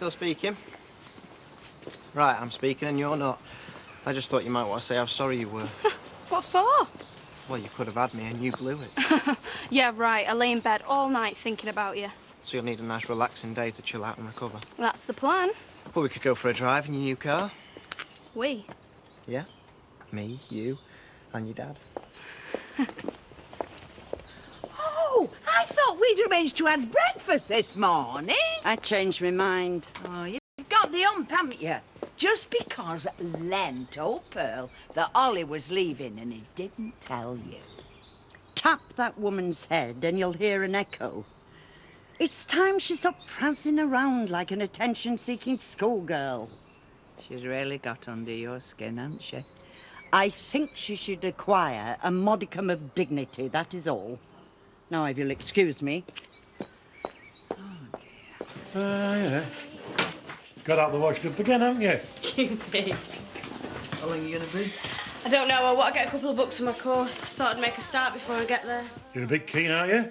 still speaking? Right, I'm speaking and you're not. I just thought you might want to say how sorry you were. What for? Well, you could have had me and you blew it. Yeah, right. I lay in bed all night thinking about you. So you'll need a nice relaxing day to chill out and recover. That's the plan. Well, we could go for a drive in your new car. We? Yeah. Me, you, and your dad. Oh, I thought we'd arranged to have breakfast this morning. I changed my mind. Oh, you've got the hump, haven't you? Just because Len told Pearl that Ollie was leaving and he didn't tell you. Tap that woman's head and you'll hear an echo. It's time she stopped prancing around like an attention-seeking schoolgirl. She's really got under your skin, hasn't she? I think she should acquire a modicum of dignity, that is all. Now, if you'll excuse me. Oh, dear. Yeah. Got out the washing up again, haven't you? Stupid. How long are you going to be? I don't know. I want to get a couple of books for my course. Thought I'd make a start before I get there. You're a bit keen, are you?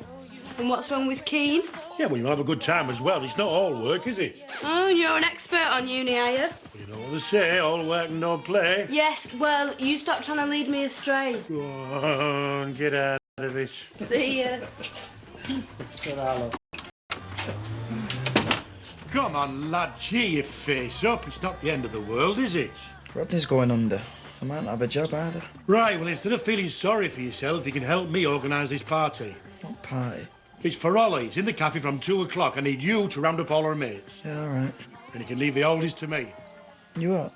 And what's wrong with keen? Yeah, well, you'll have a good time as well. It's not all work, is it? Oh, you're an expert on uni, are you? Well, you know what they say, all work and no play. Yes, well, you stop trying to lead me astray. Go on, get out of it. See ya. Come on, lad, cheer your face up. It's not the end of the world, is it? Rodney's going under. I might not have a job either. Right, well, instead of feeling sorry for yourself, you can help me organise this party. What party? It's for Ollie. It's in the cafe from 2 o'clock. I need you to round up all our mates. Yeah, all right. And you can leave the oldies to me. You what?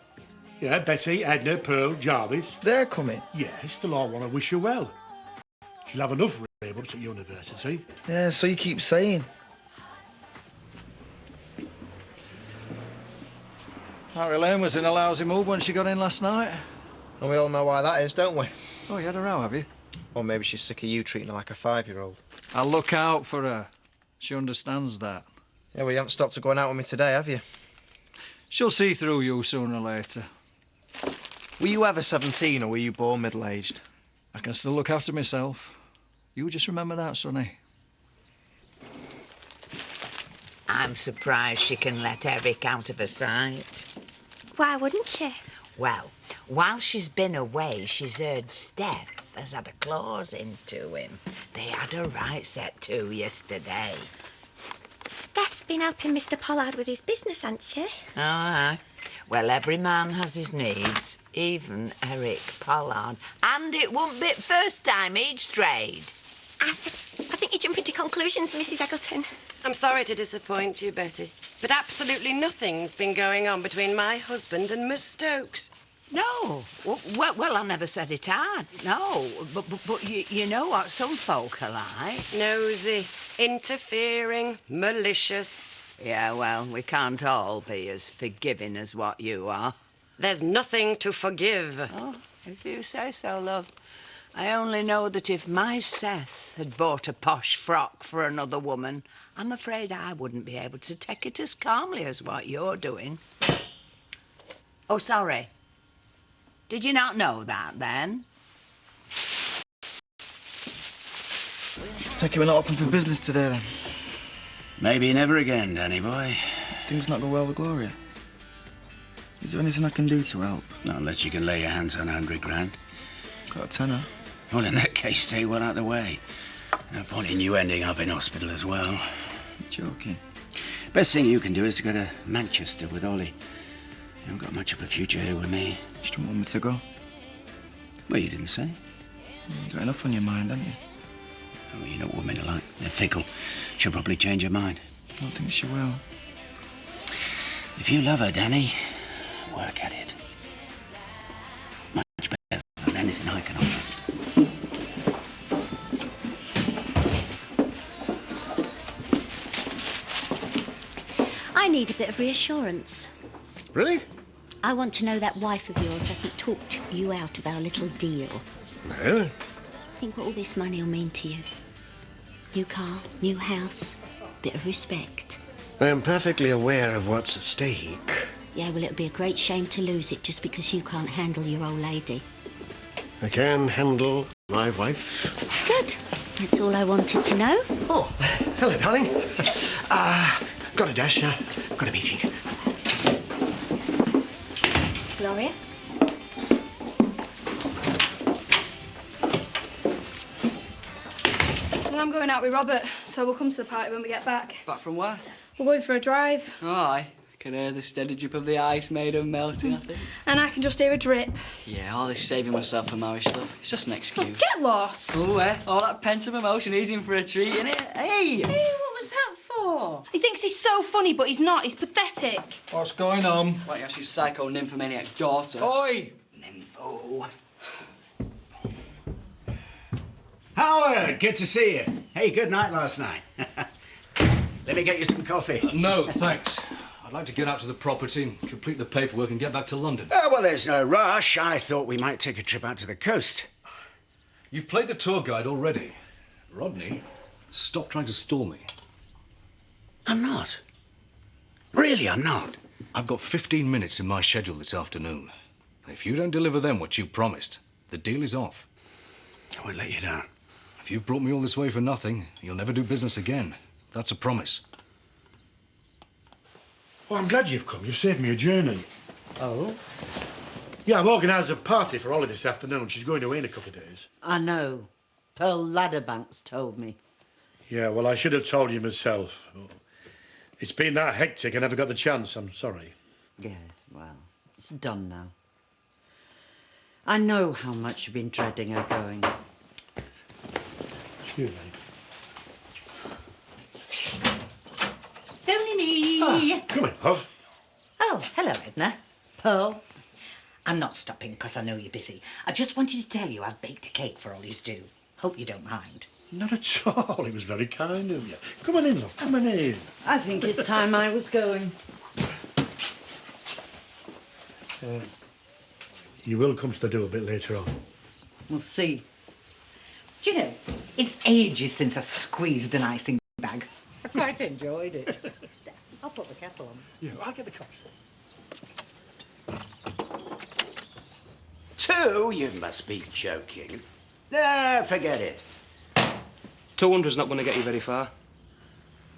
Yeah, Betty, Edna, Pearl, Jarvis. They're coming? Yes, they'll all want to wish her well. She'll have enough rave-ups at university. Yeah, so you keep saying. Harry Lane was in a lousy mood when she got in last night. And we all know why that is, don't we? Oh, you had a row, have you? Or maybe she's sick of you treating her like a 5-year-old. I'll look out for her. She understands that. Yeah, well, you haven't stopped her going out with me today, have you? She'll see through you sooner or later. Were you ever 17 or were you born middle-aged? I can still look after myself. You just remember that, sonny. I'm surprised she can let Eric out of her sight. Why wouldn't she? Well, while she's been away, she's heard Steph has had a clause into him. They had a right set to yesterday. Steph's been helping Mr. Pollard with his business, hasn't she? Oh, aye. Well, every man has his needs, even Eric Pollard. And it won't be the first time he'd strayed. I think you're jumping to conclusions, Mrs. Eggleton. I'm sorry to disappoint you, Betty, but absolutely nothing's been going on between my husband and Miss Stokes. No. Well, I never said it had. No. But you know what some folk are like. Nosy, interfering, malicious. Yeah, well, we can't all be as forgiving as what you are. There's nothing to forgive. Oh, if you say so, love. I only know that if my Seth had bought a posh frock for another woman, I'm afraid I wouldn't be able to take it as calmly as what you're doing. Oh, sorry. Did you not know that, then? Take it we're not open for business today, then. Maybe never again, Danny boy. Things not go well with Gloria. Is there anything I can do to help? Not unless you can lay your hands on 100 grand. Got a tenner. Well, in that case, stay well out of the way. No point in you ending up in hospital as well. You're joking. Best thing you can do is to go to Manchester with Ollie. You haven't got much of a future here with me. You don't want me to go? Well, you didn't say. You got enough on your mind, haven't you? Oh, you know what women are like. They're fickle. She'll probably change her mind. I don't think she will. If you love her, Danny, work at it. Much better than anything I can offer. I need a bit of reassurance. Really? I want to know that wife of yours hasn't talked you out of our little deal. No. Think what all this money will mean to you. New car, new house, bit of respect. I am perfectly aware of what's at stake. Yeah, well, it'd be a great shame to lose it just because you can't handle your old lady. I can handle my wife. Good. That's all I wanted to know. Oh, hello, darling. Got a dash. Got a meeting. Gloria. Well, I'm going out with Robert, so we'll come to the party when we get back. Back from where? We're going for a drive. Oh, aye. Can hear the steady drip of the ice made of melting, I think. And I can just hear a drip. Yeah, all this saving myself for marriage stuff. It's just an excuse. Get lost. Oh, all that pent-up emotion, he's in for a treat, innit? Hey! Hey, what was that for? He thinks he's so funny, but he's not. He's pathetic. What's going on? Why, that's his psycho nymphomaniac daughter. Oi! Nympho. Howard, good to see you. Hey, good night last night. Let me get you some coffee. No, thanks. I'd like to get out to the property and complete the paperwork and get back to London. Well, there's no rush. I thought we might take a trip out to the coast. You've played the tour guide already. Rodney, stop trying to stall me. I'm not. Really, I'm not. I've got 15 minutes in my schedule this afternoon. If you don't deliver them what you promised, the deal is off. I won't let you down. If you've brought me all this way for nothing, you'll never do business again. That's a promise. Oh, I'm glad you've come. You've saved me a journey. Oh? Yeah, I've organised a party for Ollie this afternoon. She's going away in a couple of days. I know. Pearl Ladderbanks told me. Yeah, well, I should have told you myself. It's been that hectic I never got the chance. I'm sorry. Yes, well, it's done now. I know how much you've been dreading her going. Excuse me. It's only me. Come in, Puff. Oh, hello, Edna. Pearl? I'm not stopping because I know you're busy. I just wanted to tell you I've baked a cake for Ollie's do. Hope you don't mind. Not at all. It was very kind of you. Come on in, love. Come on in. I think it's time I was going. You will come to the do a bit later on. We'll see. Do you know, it's ages since I squeezed an icing bag. I quite enjoyed it. I'll put the kettle on. Yeah, I'll get the cups. 2? You must be joking. No, forget it. 200's not going to get you very far.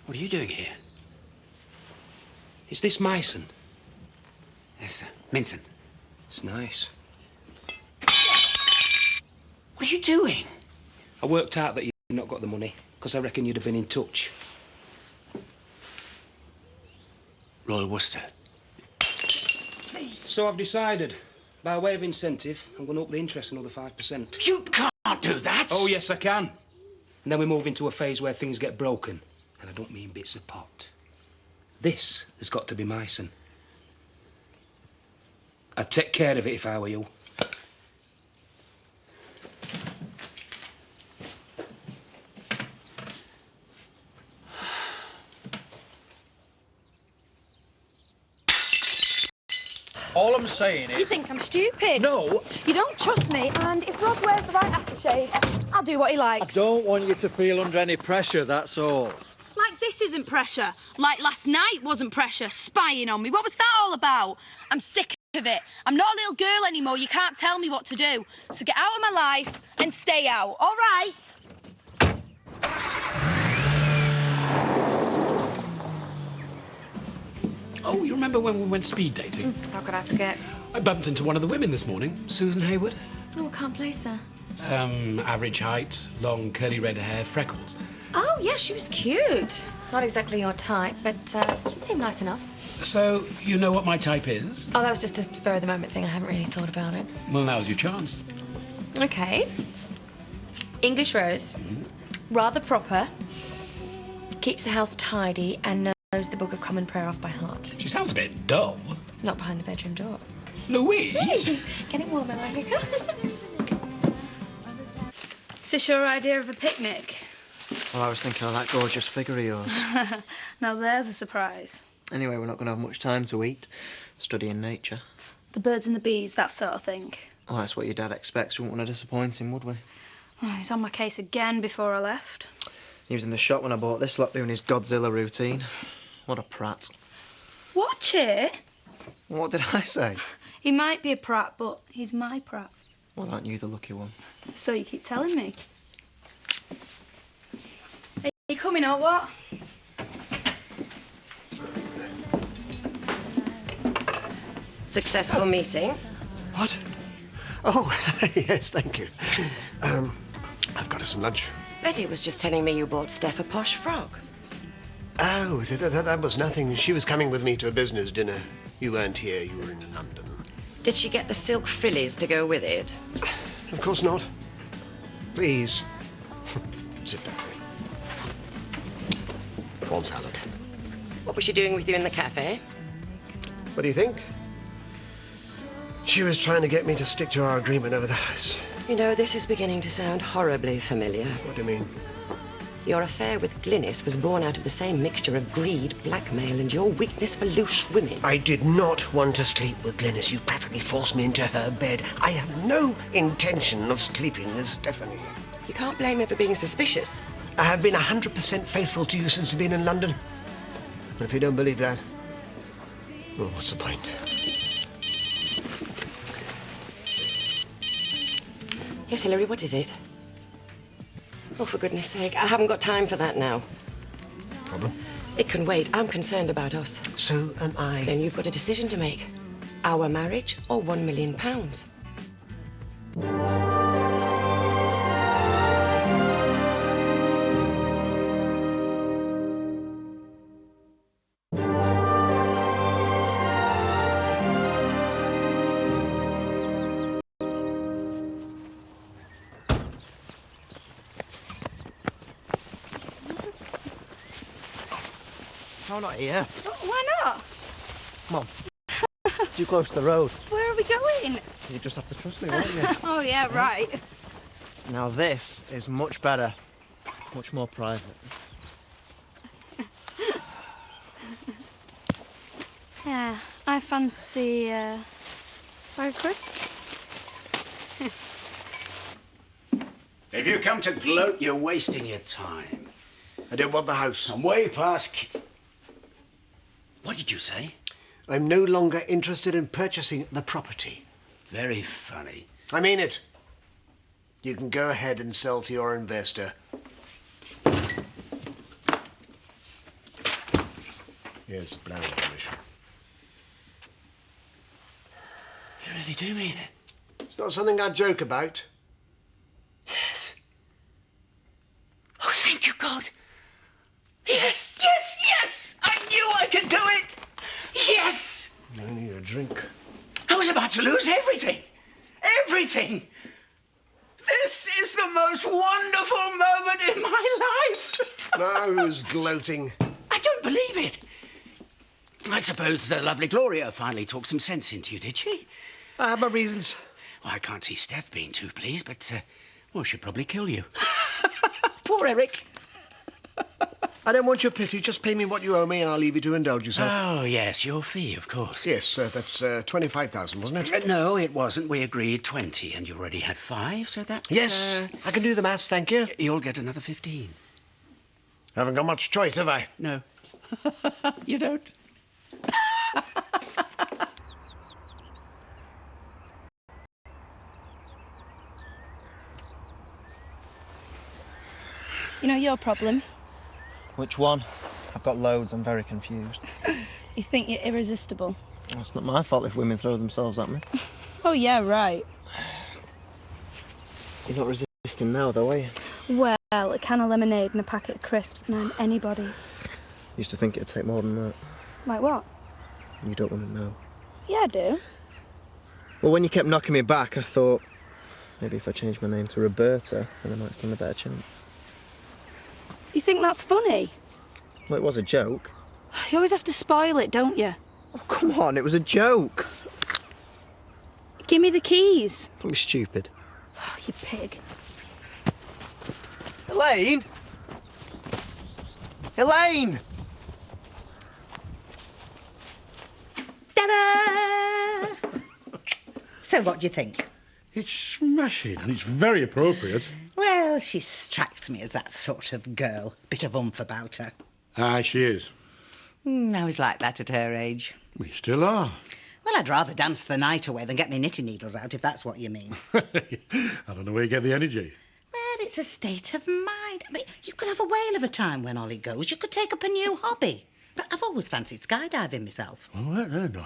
What are you doing here? Is this Meissen? Yes, Minton. It's nice. What are you doing? I worked out that you'd not got the money, because I reckon you'd have been in touch. Royal Worcester. So I've decided, by way of incentive, I'm going to up the interest another 5%. You can't do that! Oh, yes, I can. And then we move into a phase where things get broken. And I don't mean bits of pot. This has got to be Meissen. I'd take care of it if I were you. All I'm saying is... You think I'm stupid? No. You don't trust me, and if Rob wears the right aftershave, I'll do what he I likes. don't want you to feel under any pressure, that's all. Like this isn't pressure. Like last night wasn't pressure, spying on me. What was that all about? I'm sick of it. I'm not a little girl anymore. You can't tell me what to do. So get out of my life and stay out, all right? Oh, you remember when we went speed dating? How could I forget? I bumped into one of the women this morning, Susan Hayward. Oh, can't place her. Average height, long curly red hair, freckles. Oh, yeah, she was cute. Not exactly your type, but she seemed nice enough. So, you know what my type is? Oh, that was just a spur-of-the-moment thing. I haven't really thought about it. Well, now's your chance. OK. English rose. Rather proper. Keeps the house tidy and knows the Book of Common Prayer off by heart. She sounds a bit dull. Not behind the bedroom door. Louise? Getting warm, America. Is this your idea of a picnic? Well, I was thinking of that gorgeous figure of yours. Now there's a surprise. Anyway, we're not going to have much time to eat. Studying nature. The birds and the bees, that sort of thing. Oh, that's what your dad expects. We wouldn't want to disappoint him, would we? Oh, he was on my case again before I left. He was in the shop when I bought this lot doing his Godzilla routine. What a prat. Watch it. What did I say? He might be a prat, but he's my prat. Well, aren't you the lucky one? So you keep telling me. Are you coming or what? Successful meeting? What? Oh, yes, thank you. I've got her some lunch. Betty was just telling me you bought Steph a posh frock. Oh, that was nothing. She was coming with me to a business dinner. You weren't here, you were in London. Did she get the silk frillies to go with it? Of course not. Please. Sit down. One salad. What was she doing with you in the cafe? What do you think? She was trying to get me to stick to our agreement over the house. You know, this is beginning to sound horribly familiar. What do you mean? Your affair with Glynis was born out of the same mixture of greed, blackmail, and your weakness for loose women. I did not want to sleep with Glynis. You practically forced me into her bed. I have no intention of sleeping with Stephanie. You can't blame her for being suspicious. I have been 100% faithful to you since you've been in London. And if you don't believe that, well, what's the point? Yes, Hilary, what is it? Oh, for goodness sake, I haven't got time for that now. Problem? It can wait. I'm concerned about us. So am I. Then you've got a decision to make. Our marriage or £1 million? No, not here. Why not? Come on. Too close to the road. Where are we going? You just have to trust me, won't you? Oh, yeah, right. Now this is much better. Much more private. Yeah, I fancy bag of crisps. If you come to gloat, you're wasting your time. I don't want the house. I'm way past... What did you say? I'm no longer interested in purchasing the property. Very funny. I mean it. You can go ahead and sell to your investor. Here's the planning permission. You really do mean it? It's not something I joke about. Yes. Oh, thank you, God. Yes, yes, yes! I knew I could do it! Yes! I need a drink. I was about to lose everything. Everything. This is the most wonderful moment in my life. Now who's gloating? I don't believe it. I suppose the lovely Gloria finally talked some sense into you, did she? I have my reasons. Well, I can't see Steph being too pleased, but, well, she'll probably kill you. Poor Eric. I don't want your pity. Just pay me what you owe me and I'll leave you to indulge yourself. Oh, yes, your fee, of course. Yes, that's 25,000, wasn't it? No, it wasn't. We agreed 20, and you already had 5, so that's... Yes, I can do the maths, thank you. You'll get another 15. Haven't got much choice, have I? No. You don't. You know your problem? Which one? I've got loads. I'm very confused. You think you're irresistible? Well, it's not my fault if women throw themselves at me. Oh, yeah, right. You're not resisting now, though, are you? Well, a can of lemonade and a packet of crisps and I'm anybody's. Used to think it'd take more than that. Like what? You don't want to know. Yeah, I do. Well, when you kept knocking me back, I thought maybe if I changed my name to Roberta, then I might stand a better chance. You think that's funny? Well, it was a joke. You always have to spoil it, don't you? Oh, come on, it was a joke. Give me the keys. Don't be stupid. Oh, you pig. Elaine! Elaine! Ta-da! So what do you think? It's smashing and it's very appropriate. Well, she strikes me as that sort of girl. Bit of oomph about her. Aye, she is. I was like that at her age. We still are. Well, I'd rather dance the night away than get me knitting needles out, if that's what you mean. I don't know where you get the energy. Well, it's a state of mind. I mean, you could have a whale of a time when Ollie goes. You could take up a new hobby. But I've always fancied skydiving myself. Oh, no.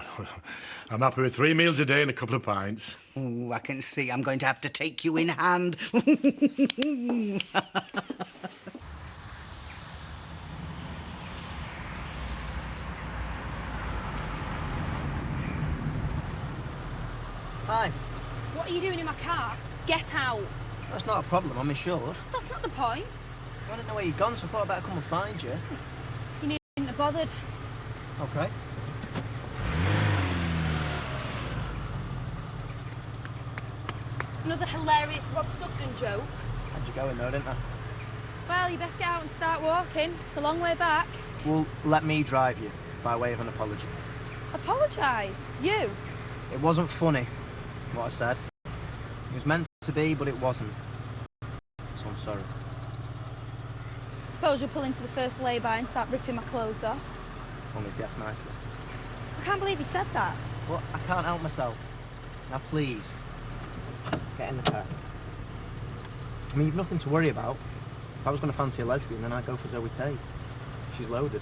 I'm happy with 3 meals a day and a couple of pints. Oh, I can see I'm going to have to take you in hand. Hi. What are you doing in my car? Get out. That's not a problem, I'm insured. That's not the point. I didn't know where you'd gone, so I thought I'd better come and find you. You needn't have bothered. Okay. Another hilarious Rob Sugden joke. How'd you go in though, didn't I? Well, you best get out and start walking. It's a long way back. Well, let me drive you, by way of an apology. Apologise? You? It wasn't funny, what I said. It was meant to be, but it wasn't. So I'm sorry. Suppose you'll pull into the first lay-by and start ripping my clothes off. Only if you ask nicely. I can't believe you said that. Well, I can't help myself. Now, please, get in the car. I mean, you've nothing to worry about. If I was going to fancy a lesbian, then I'd go for Zoe Tate. She's loaded.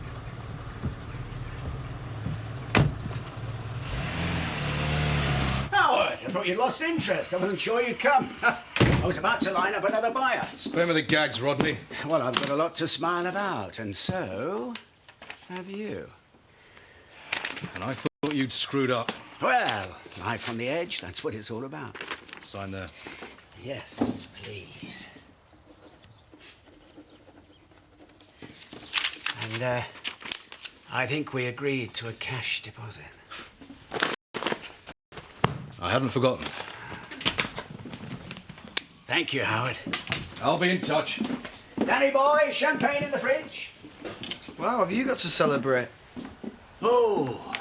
Howard, I thought you'd lost interest. I wasn't sure you'd come. I was about to line up another buyer. Spare me the gags, Rodney. Well, I've got a lot to smile about, and so have you. And I thought you'd screwed up. Well, life on the edge, that's what it's all about. Sign there. Yes, please. And, I think we agreed to a cash deposit. I hadn't forgotten. Thank you, Howard. I'll be in touch. Danny boy, champagne in the fridge? Wow, have you got to celebrate? Oh,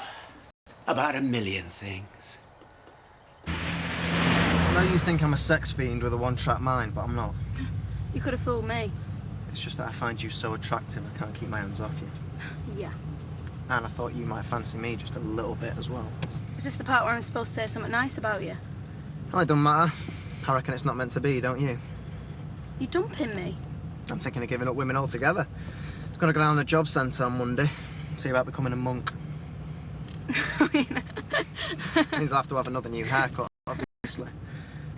about 1 million things. I know you think I'm a sex fiend with a one-track mind, but I'm not. You could have fooled me. It's just that I find you so attractive, I can't keep my hands off you. Yeah. And I thought you might fancy me just a little bit as well. Is this the part where I'm supposed to say something nice about you? Well, it doesn't matter. I reckon it's not meant to be, don't you? You dumping me? I'm thinking of giving up women altogether. I've got to go down to the job centre on Monday, see about becoming a monk. Means I'll have to have another new haircut, obviously.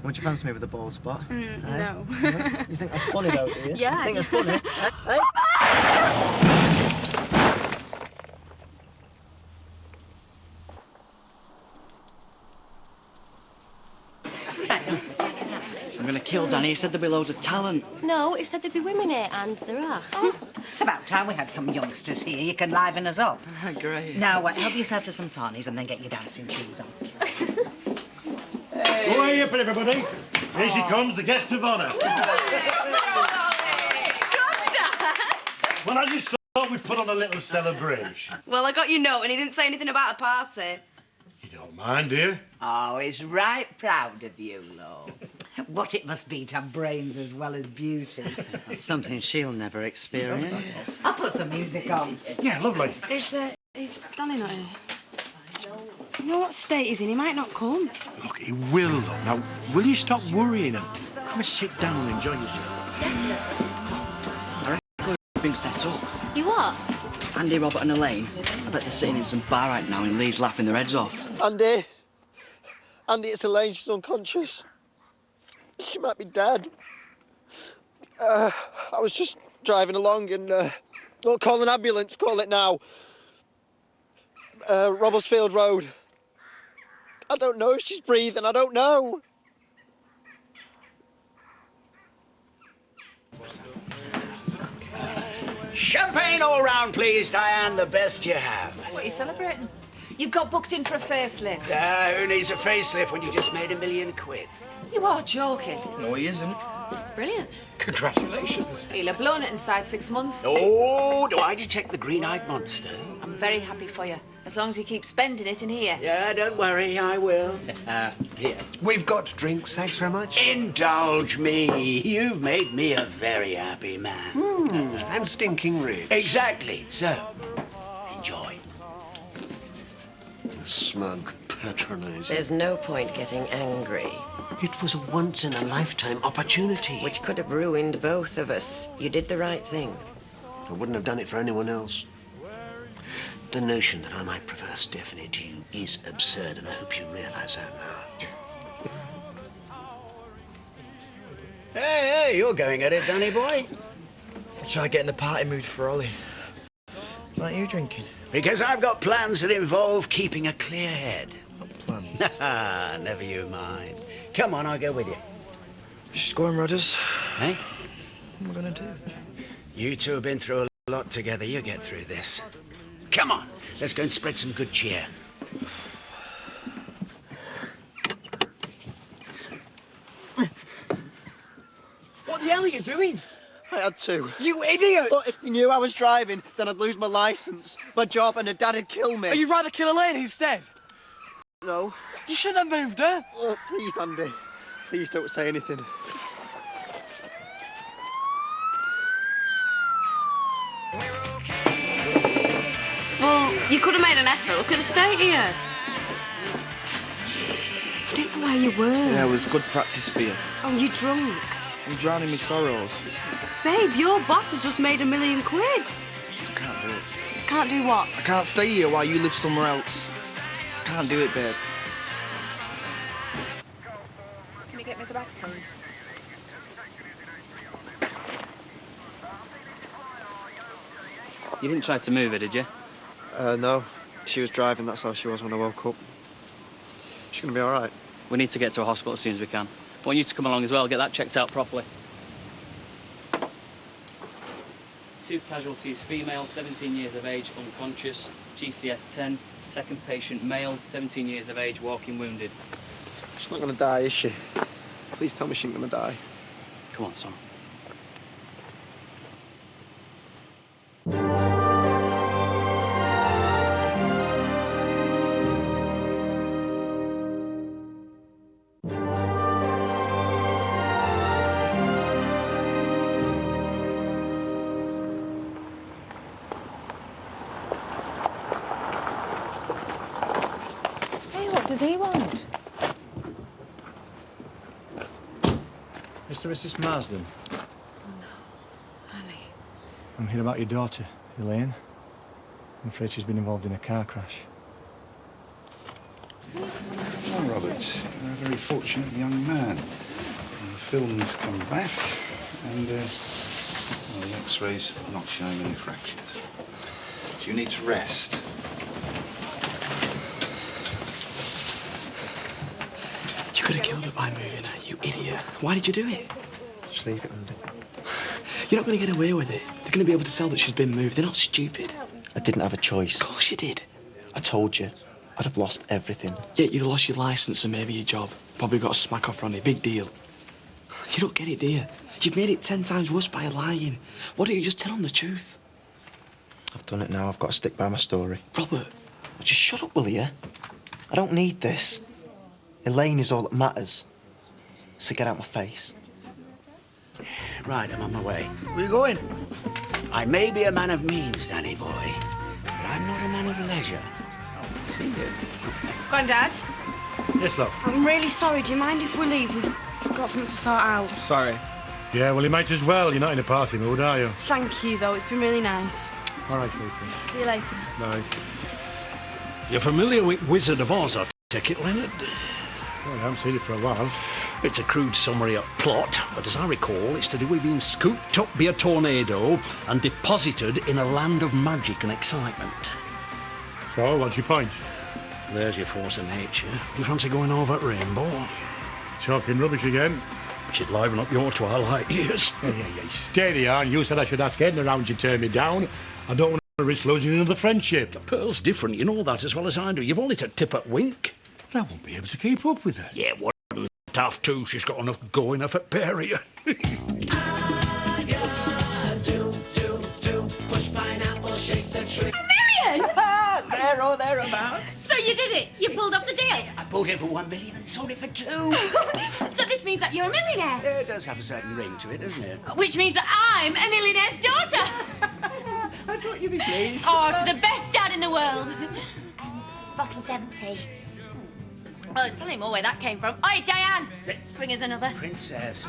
Would you fancy me with a bald spot? No. You think that's funny, though, do you? Yeah. You think that's funny? Hey? I'm going to kill Danny. He said there'd be loads of talent. No, it said there'd be women here, and there are. It's about time we had some youngsters here. You can liven us up. Great. Now, help yourself to some sarnies and then get your dancing shoes on. Go away up, everybody. Here she comes, the guest of honour. Well, I just thought we'd put on a little celebration. Well, I got your note and he didn't say anything about a party. You don't mind, do you? Oh, he's right proud of you, love. What it must be to have brains as well as beauty. Something she'll never experience. I'll put some music on. Yeah, lovely. Is Danny not here? You know what state he's in? He might not come. Look, he will. Now, will you stop worrying and come and sit down and enjoy yourself? I reckon we've been set up. You what? Andy, Robert and Elaine, I bet they're sitting in some bar right now in Leeds laughing their heads off. Andy, it's Elaine. She's unconscious. She might be dead. I was just driving along and, look, call an ambulance, call it now. Robersfield Road. I don't know if she's breathing, I don't know. Champagne all round, please, Diane. The best you have. What are you celebrating? You've got booked in for a facelift. Who needs a facelift when you just made £1 million? You are joking. No, he isn't. It's brilliant. Congratulations. He'll have blown it inside 6 months. Oh, do I detect the green-eyed monster? I'm very happy for you, as long as you keep spending it in here. Yeah, don't worry, I will. Here. We've got drinks, thanks very much. Indulge me. You've made me a very happy man. And stinking rich. Exactly. So, enjoy. The smug, patronising. There's no point getting angry. It was a once-in-a-lifetime opportunity. Which could have ruined both of us. You did the right thing. I wouldn't have done it for anyone else. The notion that I might prefer Stephanie to you is absurd, and I hope you realise that now. Hey, you're going at it, Danny boy. I'm trying to get in the party mood for Ollie. Why aren't you drinking? Because I've got plans that involve keeping a clear head. What plans? Never you mind. Come on, I'll go with you. She's going, Rodders. Hey? What am I going to do? You two have been through a lot together. You get through this. Come on, let's go and spread some good cheer. What the hell are you doing? I had to. You idiot! But if you knew I was driving, then I'd lose my licence, my job, and her dad'd kill me. Oh, you'd rather kill Elaine instead? No. You shouldn't have moved her. Oh, please, Andy. Please don't say anything. Well, you could have made an effort. Look at the state here. I didn't know where you were. Yeah, it was good practice for you. Oh, you drunk? I'm drowning my sorrows. Babe, your boss has just made £1 million. I can't do it. Can't do what? I can't stay here while you live somewhere else. I can't do it, babe. Can you get me the bag, please? You didn't try to move her, did you? No. She was driving, that's how she was when I woke up. She's gonna be all right. We need to get to a hospital as soon as we can. I want you to come along as well, get that checked out properly. 2 casualties, female, 17 years of age, unconscious, GCS 10. Second patient, male, 17 years of age, walking wounded. She's not gonna die, is she? Please tell me she ain't gonna die. Come on, son. What does he want? Mr. and Mrs. Marsden. Oh, no. Annie. I'm here about your daughter, Elaine. I'm afraid she's been involved in a car crash. Well, Robert, you're a very fortunate young man. The film's come back, and well, the X-rays are not showing any fractures. So you need to rest. You could have killed her by moving her, you idiot. Why did you do it? Just leave it, Andy. You're not going to get away with it. They're going to be able to tell that she's been moved. They're not stupid. I didn't have a choice. Of course you did. I told you. I'd have lost everything. Yeah, you'd have lost your licence and maybe your job. Probably got a smack off on it. Big deal. You don't get it, do you? You've made it 10 times worse by lying. Why don't you just tell them the truth? I've done it now. I've got to stick by my story. Robert. Just shut up, will you? I don't need this. Elaine is all that matters. So get out my face. Right, I'm on my way. Where are you going? I may be a man of means, Danny boy, but I'm not a man of leisure. See you. Grandad, Yes, love. I'm really sorry. Do you mind if we leave? We've got something to sort out. Sorry. Yeah, well, you might as well. You're not in a party mood, are you? Thank you, though. It's been really nice. All right, sweetie. See you later. Bye. You're familiar with Wizard of Oz, I take it, Leonard? Well, I haven't seen it for a while. It's a crude summary of plot, but as I recall, it's to do with being scooped up by a tornado and deposited in a land of magic and excitement. So, what's your point? There's your force of nature. Do you fancy going over at Rainbow? Talking rubbish again. But you'd liven up your twilight years. Yeah. Steady on. You said I should ask Edna around you turn me down. I don't want to risk losing another friendship. The Pearl's different. You know that as well as I do. You've only to tip at wink. But I won't be able to keep up with her. Yeah, what? Have to. She's got enough go enough at Perry. Push pineapple, shake the tree. £1 million? There or thereabouts. So you did it? You pulled off the deal? I bought it for $1 million and sold it for 2. So this means that you're a millionaire? Yeah, it does have a certain ring to it, doesn't it? Which means that I'm a millionaire's daughter. I thought you'd be pleased. Oh, to the best dad in the world. Bottle's empty. Oh, there's plenty more where that came from. Oi, Diane! Bring us another. Princess.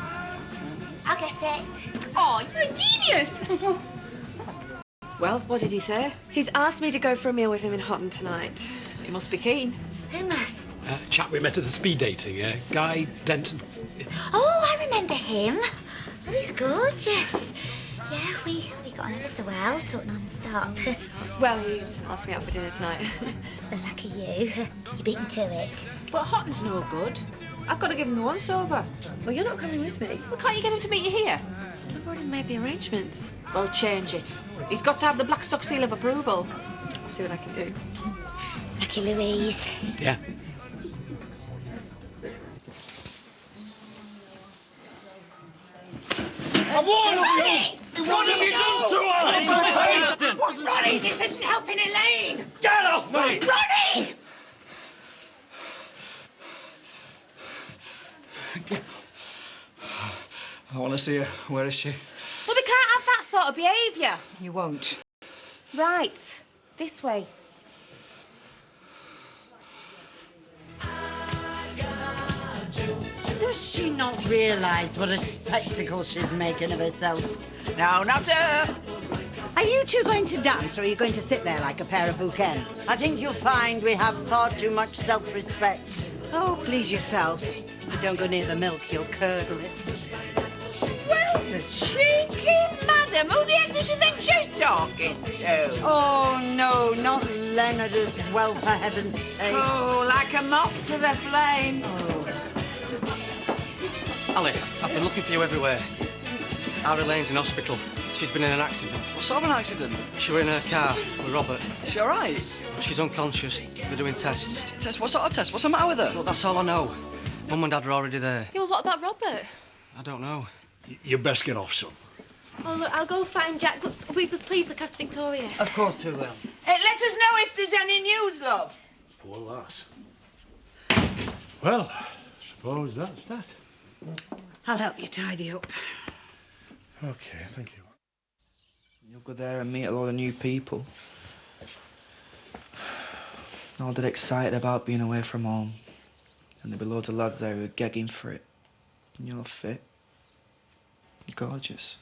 I'll get it. Oh, you're a genius! Well, what did he say? He's asked me to go for a meal with him in Houghton tonight. He must be keen. Who must? Chap we met at the speed dating, Guy Denton. Oh, I remember him. Oh, he's gorgeous. Yeah, we got on ever so well, talked non-stop. Well, he's asked me out for dinner tonight. Well, lucky you. You beat me to it. But Houghton's no good. I've got to give him the once-over. Well, you're not coming with me. Well, can't you get him to meet you here? I've already made the arrangements. Well, change it. He's got to have the Blackstock seal of approval. I'll see what I can do. Lucky Louise. Yeah. I warned you! What have you done to her? Ronnie, this isn't helping Elaine! Get off me! Ronnie! I want to see her. Where is she? Well, we can't have that sort of behaviour. You won't. Right. This way. Does she not realise what a spectacle she's making of herself? No, not her. Are you two going to dance, or are you going to sit there like a pair of bookends? I think you'll find we have far too much self-respect. Oh, please yourself. If you don't go near the milk, you'll curdle it. Well, the cheeky madam. Who the heck does she think she's talking to? Oh, no, not Leonard as well, for heaven's sake. Oh, like a moth to the flame. Ali, I've been looking for you everywhere. Our Elaine's in hospital. She's been in an accident. What sort of an accident? She was in her car with Robert. Is she all right? She's unconscious. They're doing tests. Test? What sort of test? What's the matter with her? Well, that's all I know. Mum and Dad are already there. Yeah, well, what about Robert? I don't know. You best get off, son. Oh, look, I'll go find Jack. Look, please look after Victoria. Of course we will. Let us know if there's any news, love. Poor lass. Well, suppose that's that. I'll help you tidy up. Okay, thank you. You'll go there and meet a lot of new people. All that excited about being away from home. And there'll be loads of lads there who are gagging for it. And you're fit. You're gorgeous.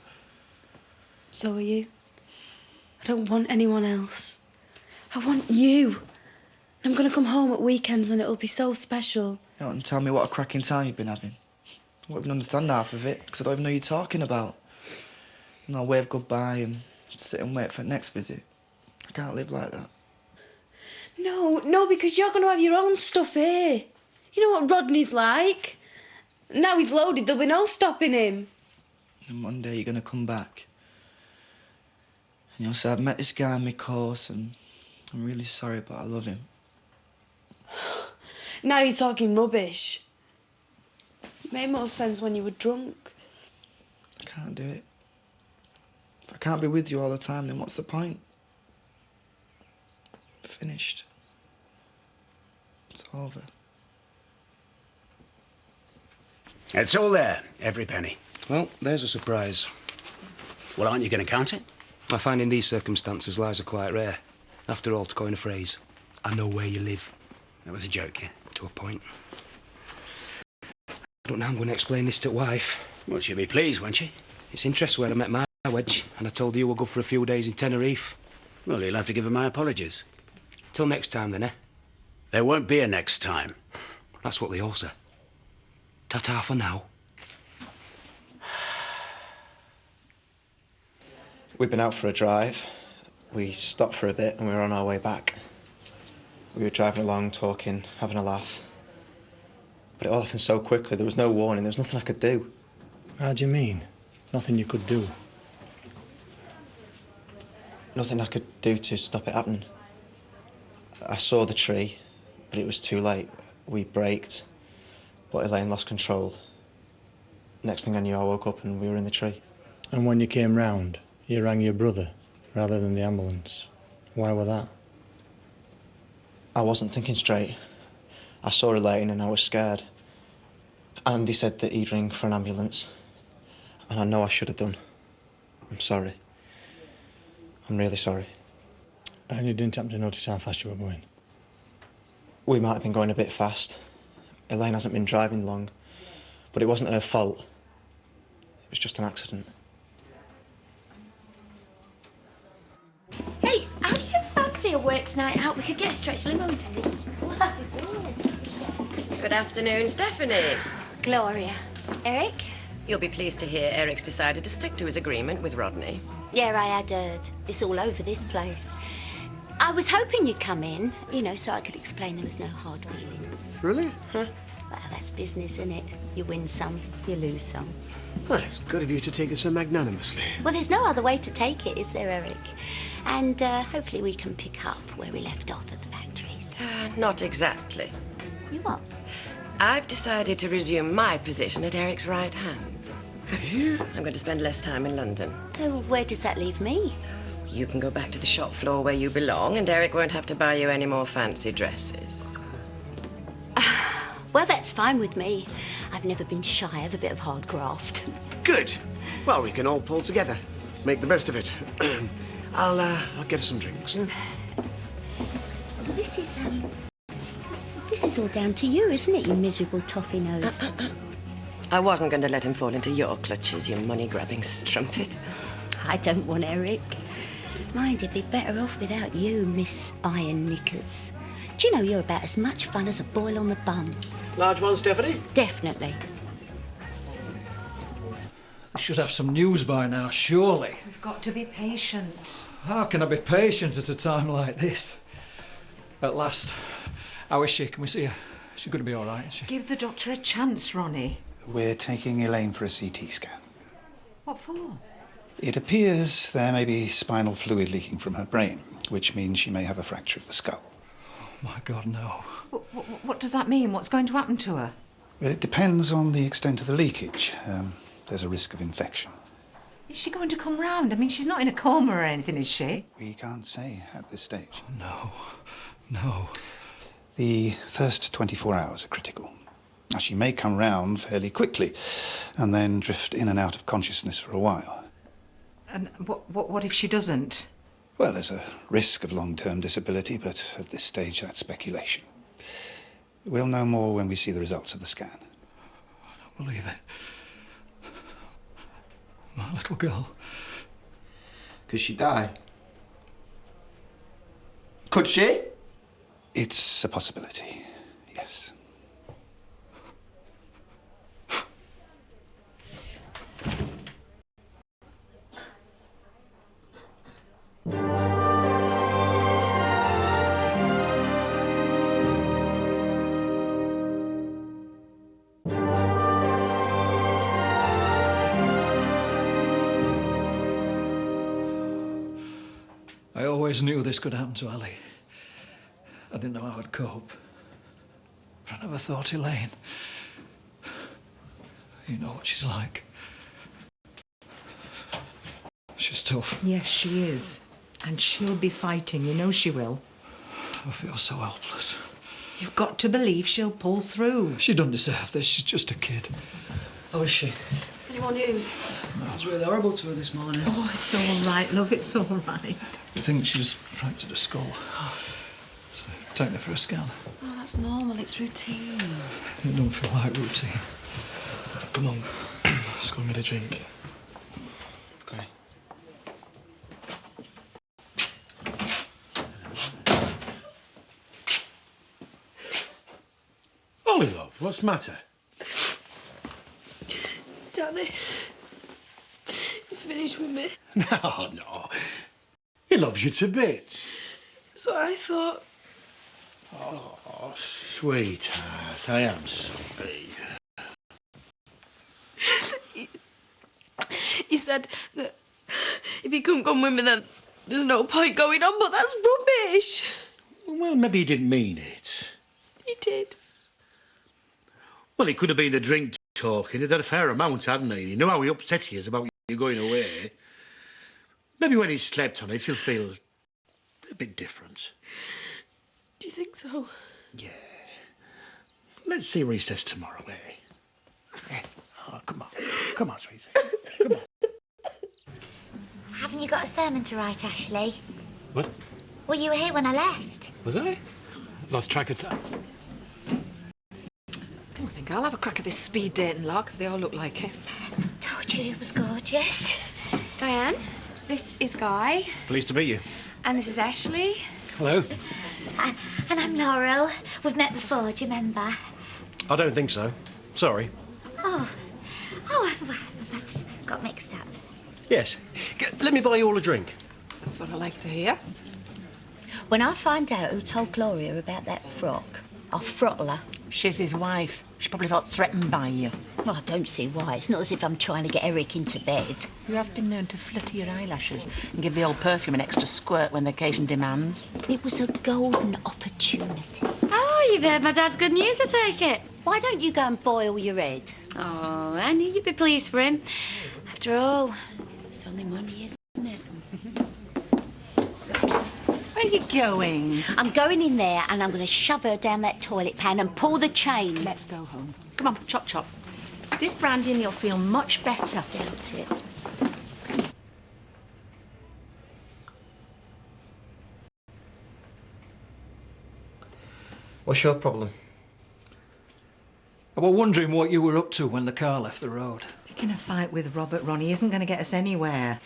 So are you. I don't want anyone else. I want you. I'm going to come home at weekends and it'll be so special. You don't tell me what a cracking time you've been having. I won't even understand half of it, because I don't even know what you're talking about. And I'll wave goodbye and sit and wait for the next visit. I can't live like that. No, because you're going to have your own stuff here. You know what Rodney's like. Now he's loaded, there'll be no stopping him. And one day you're going to come back. And you'll say, I've met this guy on my course and I'm really sorry, but I love him. Now you're talking rubbish. It made more sense when you were drunk. I can't do it. If I can't be with you all the time, then what's the point? Finished. It's over. It's all there, every penny. Well, there's a surprise. Well, aren't you going to count it? I find in these circumstances lies are quite rare. After all, to coin a phrase, I know where you live. That was a joke, yeah? To a point. I don't know how I'm going to explain this to wife. Well, she'll be pleased, won't she? It's interest where I met my wedge, and I told you we'll go for a few days in Tenerife. Well, you'll have to give her my apologies. Till next time, then, eh? There won't be a next time. That's what they all say. Ta-ta for now. We'd been out for a drive. We stopped for a bit and we were on our way back. We were driving along, talking, having a laugh. But it all happened so quickly, there was no warning, there was nothing I could do. How do you mean? Nothing you could do? Nothing I could do to stop it happening. I saw the tree, but it was too late. We braked, but Elaine lost control. Next thing I knew, I woke up and we were in the tree. And when you came round, you rang your brother rather than the ambulance. Why was that? I wasn't thinking straight. I saw Elaine and I was scared. Andy said that he'd ring for an ambulance. And I know I should have done. I'm sorry. I'm really sorry. And you didn't happen to notice how fast you were going? We might have been going a bit fast. Elaine hasn't been driving long. But it wasn't her fault. It was just an accident. only a works night out. We could get a stretch limo into the... Good afternoon, Stephanie. Gloria. Eric? You'll be pleased to hear Eric's decided to stick to his agreement with Rodney. Yeah, I had heard. It's all over this place. I was hoping you'd come in, you know, so I could explain there was no hard feelings. Really? Well, that's business, isn't it? You win some, you lose some. Well, it's good of you to take it so magnanimously. Well, there's no other way to take it, is there, Eric? And hopefully we can pick up where we left off at the factories. Not exactly. You what? I've decided to resume my position at Eric's right hand. Have you? I'm going to spend less time in London. So where does that leave me? You can go back to the shop floor where you belong, and Eric won't have to buy you any more fancy dresses. Well, that's fine with me. I've never been shy of a bit of hard graft. Good. Well, we can all pull together. Make the best of it. I'll get us some drinks. This is all down to you, isn't it, you miserable toffee-nosed? I wasn't going to let him fall into your clutches, you money-grabbing strumpet. I don't want Eric. Mind, he'd be better off without you, Miss Iron Knickers. Do you know you're about as much fun as a boil on the bum? Large one, Stephanie? Definitely. We should have some news by now, surely. We've got to be patient. How can I be patient at a time like this? At last. How is she? Can we see her? She's going to be all right, isn't she? Give the doctor a chance, Ronnie. We're taking Elaine for a CT scan. What for? It appears there may be spinal fluid leaking from her brain, which means she may have a fracture of the skull. Oh, my God, no. What does that mean? What's going to happen to her? Well, it depends on the extent of the leakage. There's a risk of infection. Is she going to come round? I mean, she's not in a coma or anything, is she? We can't say at this stage. No. The first 24 hours are critical. Now, she may come round fairly quickly and then drift in and out of consciousness for a while. And what if she doesn't? Well, there's a risk of long-term disability, but at this stage, that's speculation. We'll know more when we see the results of the scan. I don't believe it. My little girl. Could she die? Could she? It's a possibility, yes. I always knew this could happen to Ellie. I didn't know how I'd cope. But I never thought Elaine. You know what she's like. She's tough. Yes, she is. And she'll be fighting, you know she will. I feel so helpless. You've got to believe she'll pull through. She doesn't deserve this. She's just a kid. How is she? Any more news? No. It was really horrible to her this morning. Oh, it's all right, love, it's all right. I think she's fractured her skull. So taking her for a scan. Oh, that's normal. It's routine. It don't feel like routine. Come on, let's go and get a drink. Okay. Ollie, love, what's the matter? Danny, he's finished with me. No. He loves you to bits. So I thought. Oh, sweetheart, I am sorry. He said that if he couldn't come with me, then there's no point going on, but that's rubbish. Well, maybe he didn't mean it. He did. Well, it could have been the drink talking. He'd had a fair amount, hadn't he? He knew how he upset he is about you going away. Maybe when he's slept on it, he'll feel a bit different. Do you think so? Yeah. Let's see what he says tomorrow, eh? Oh, come on. Come on, sweetie. Come on. Haven't you got a sermon to write, Ashley? What? Well, you were here when I left. Was I? Lost track of time. I think I'll have a crack at this speed dating lark if they all look like it. Told you it was gorgeous. Diane, this is Guy, Pleased to meet you. and this is Ashley. Hello. And I'm Laurel. We've met before, do you remember? I don't think so. Sorry. Oh, I must have got mixed up. Yes. Let me buy you all a drink. That's what I like to hear. When I find out who told Gloria about that frock, I'll throttle her. She's his wife. She probably felt threatened by you. Well, I don't see why. It's not as if I'm trying to get Eric into bed. You have been known to flutter your eyelashes and give the old perfume an extra squirt when the occasion demands. It was a golden opportunity. Oh, you've heard my dad's good news, I take it. Why don't you go and boil your head? Oh, I knew you'd be pleased for him. After all, it's only money, isn't it? Where are you going? I'm going in there and I'm going to shove her down that toilet pan and pull the chain. Let's go home. Come on, chop chop. Stiff brandy and you'll feel much better. Doubt it. What's your problem? I was wondering what you were up to when the car left the road. Picking a fight with Robert, Ronnie, isn't going to get us anywhere.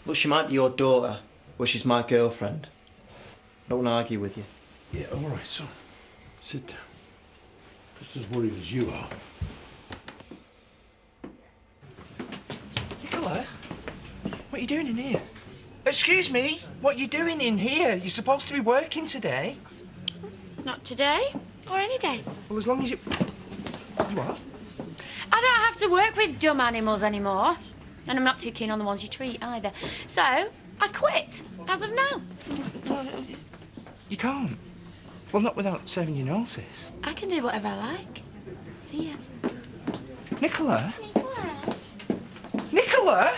Look, she might be your daughter, but she's my girlfriend. I don't want to argue with you. Yeah, all right, son. Sit down. Just as worried as you are. Nicola, what are you doing in here? Excuse me, what are you doing in here? You're supposed to be working today. Not today, or any day. Well, as long as you... What? I don't have to work with dumb animals anymore. And I'm not too keen on the ones you treat either. So, I quit, as of now. You can't. Well, not without serving your notice. I can do whatever I like. See ya. Nicola? Nicola?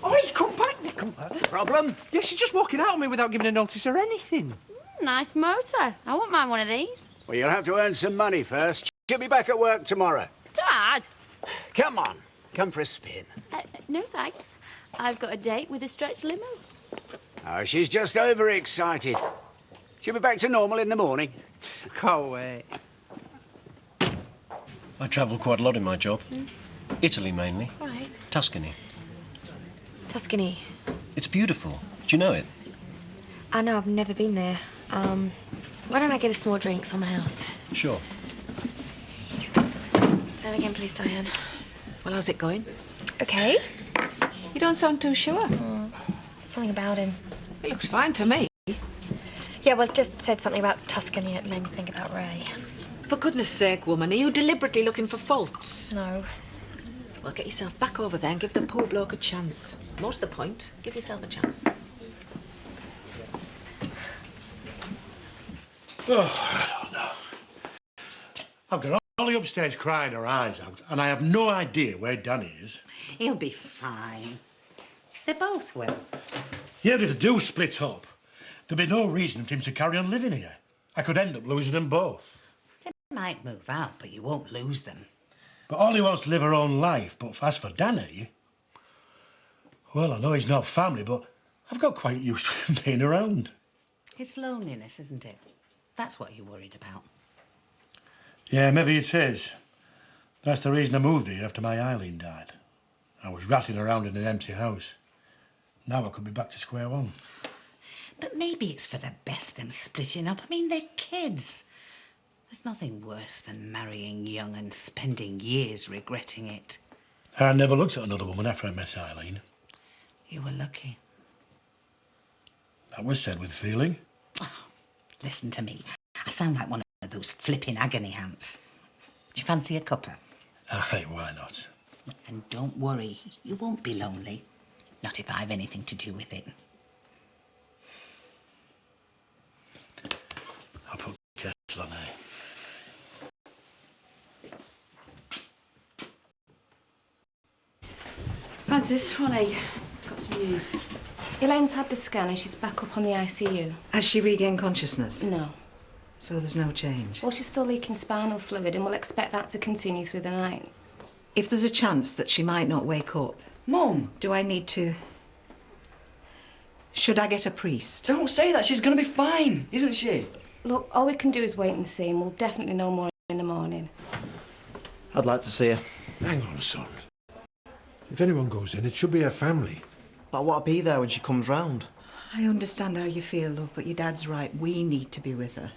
Oh, you come back, Nicola. Problem? Yes, she's just walking out on me without giving a notice or anything. Nice motor. I wouldn't mind one of these. Well, you'll have to earn some money first. She'll be back at work tomorrow. Dad! Come on, come for a spin. No thanks. I've got a date with a stretch limo. Oh, she's just overexcited. She'll be back to normal in the morning. Go away. I travel quite a lot in my job. Italy, mainly. Right. Tuscany. Tuscany. It's beautiful. Do you know it? I know, I've never been there. Why don't I get us some more drinks on the house? Sure. Same again, please, Diane. Well, how's it going? Okay. You don't sound too sure. Something about him. It looks fine to me. Yeah, well, just said something about Tuscany. It made me think about Ray. For goodness sake, woman, are you deliberately looking for faults? No. Well, get yourself back over there and give the poor bloke a chance. More to the point, give yourself a chance. Oh, I don't know. I've got Ollie upstairs crying her eyes out, and I have no idea where Danny is. He'll be fine. They both will. Yeah, but if they do split up, there'll be no reason for him to carry on living here. I could end up losing them both. They might move out, but you won't lose them. But Ollie wants to live her own life, but as for Danny... Well, I know he's not family, but I've got quite used to him being around. It's loneliness, isn't it? That's what you're worried about. Yeah, maybe it is. That's the reason I moved here after my Eileen died. I was ratting around in an empty house. Now I could be back to square one. But maybe it's for the best them splitting up. I mean, they're kids. There's nothing worse than marrying young and spending years regretting it. I never looked at another woman after I met Eileen. You were lucky. That was said with feeling. Oh, listen to me. I sound like one of those flipping agony ants. Do you fancy a cuppa? Aye, why not? And don't worry, you won't be lonely. Not if I have anything to do with it. I'll put the kettle on, eh? Francis, Ronnie, got some news. Elaine's had the scan and she's back up on the ICU. Has she regained consciousness? No. So there's no change? Well, she's still leaking spinal fluid and we'll expect that to continue through the night. If there's a chance that she might not wake up... Mum! Do I need to... Should I get a priest? Don't say that. She's going to be fine, isn't she? Look, all we can do is wait and see and we'll definitely know more in the morning. I'd like to see her. Hang on, son. If anyone goes in, it should be her family. But I want to be there when she comes round. I understand how you feel, love, but your dad's right. We need to be with her.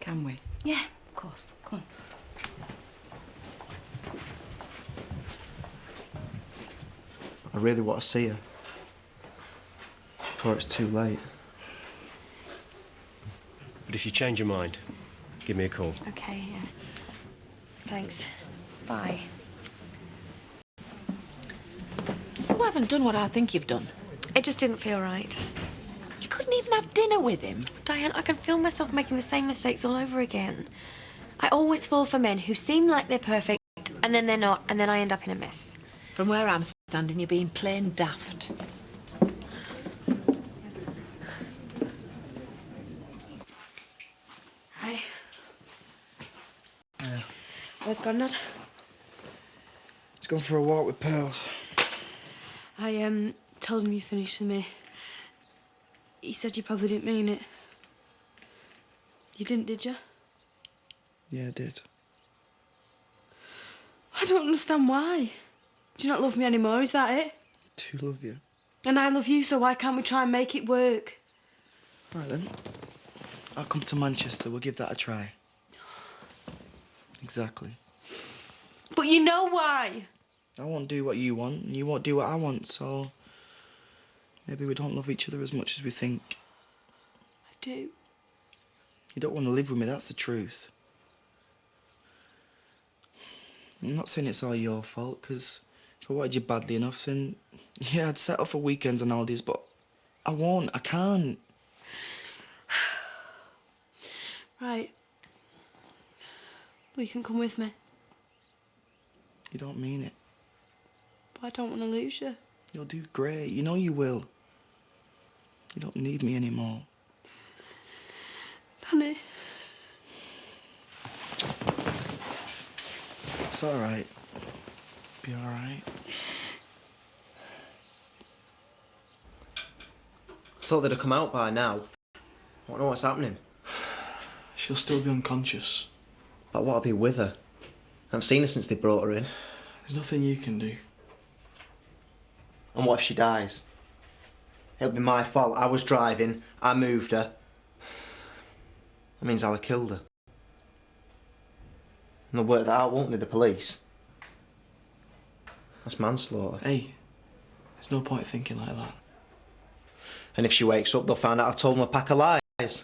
Can we? Yeah, of course. Come on. I really want to see her. Before it's too late. But if you change your mind, give me a call. Okay, yeah. Thanks. Bye. You haven't done what I think you've done. It just didn't feel right. You couldn't even have dinner with him. Diane, I can feel myself making the same mistakes all over again. I always fall for men who seem like they're perfect, and then they're not, and then I end up in a mess. From where I'm standing, you're being plain daft. Hi. Yeah. Where's Grandad? He's gone for a walk with Pearl. I told him you finished with me. He said you probably didn't mean it. You didn't, did you? Yeah, I did. I don't understand why. Do you not love me anymore, is that it? I do love you. And I love you, so why can't we try and make it work? Right then. I'll come to Manchester. We'll give that a try. Exactly. But you know why? I won't do what you want, and you won't do what I want, so... maybe we don't love each other as much as we think. I do. You don't want to live with me, that's the truth. I'm not saying it's all your fault, because if I wanted you badly enough, then... yeah, I'd settle for weekends and holidays, but I won't, I can't. Right. Well, you can come with me. You don't mean it. But I don't want to lose you. You'll do great, you know you will. You don't need me anymore. Danny. It's all right. Be all right. I thought they'd have come out by now. I don't know what's happening. She'll still be unconscious. But I want to be with her. I haven't seen her since they brought her in. There's nothing you can do. And what if she dies? It'll be my fault. I was driving, I moved her. That means I'll have killed her. And they'll work that out, won't they, the police? That's manslaughter. Hey, there's no point thinking like that. And if she wakes up, they'll find out I've told them a pack of lies.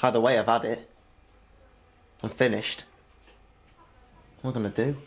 Either way, I've had it. I'm finished. What am I gonna do?